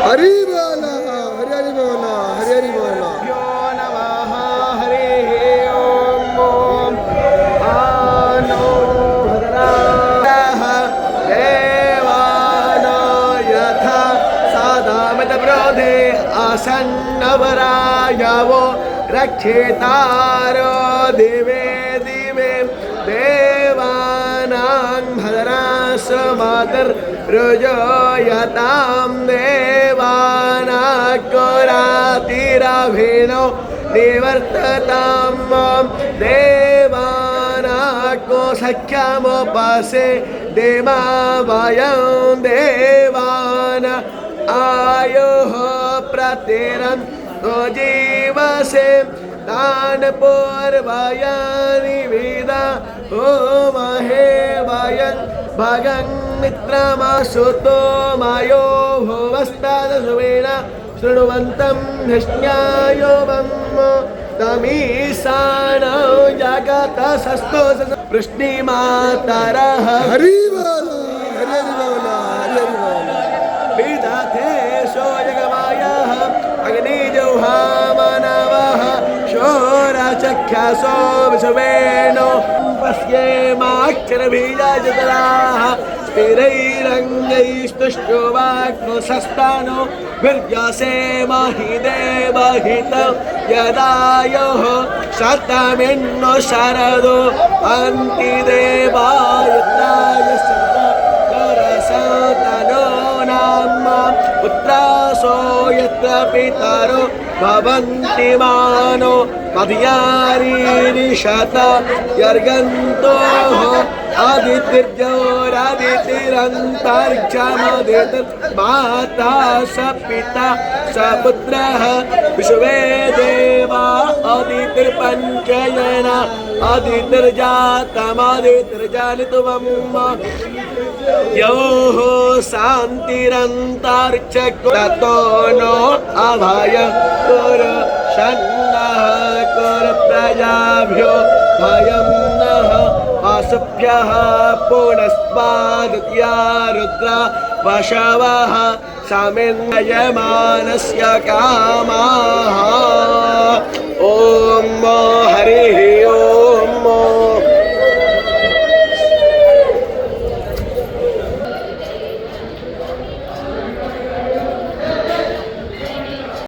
हरि बोला हरि हरि बोला हरि हरि बोला नमः हरि ओम ओम आनो भद्राः देवानो यथा सादामित ब्रोधे आसन्नवरायवो रक्षेतारो दिवे दिवे देवानां भद्रास मातर्रुजोयतां देवानाकोरातिरभिनो निवर्ततां देवानाको सख्यमुपसे देवा वयं देवान आयुः प्रतिरन् जीवसे तान् पूर्वयानि विदा होमहे वयन् भगन् मित्रमासुतो मायो भुवस्तादसुवेन शृण्वन्तं हृष्ण्यायो तमीशानो जगतसस्तो वृष्णिमातरः हरि बोला हरि हरि बोला हरि हरि बोला विदधे सोऽयगमायः अग्निजौहामानवः शोरचक्षसो विशुवेनो पश्येमाक्षरबीजजतराः स्थिरैरङ्गैस्तुष्टुवाग्नुसस्तानो वीर्यसेमहि देवहितं यदायोः शतमिन्नो शरदो अन्तिदेवायत्राय सरसतनो नाम पुत्रासो यत्र पितरो भवन्ति मानो मध्यारीरिषत यर्गन्तोः आदितिर्जोरादितिरन्तरिक्षमदितिर्माता स पिता स पुत्रः विश्वे देवा आदितिर्पञ्चयन आदितिर्जातमादितिर्जालितुवम् योः शान्तिरन्तरिक्षतो नो अभय कुरु षण्णः कुरु प्रजाभ्यो भयं नः वासुभ्यः पुनस्त्वादित्या रुद्रा वशवः समिन्नयमानस्य कामाः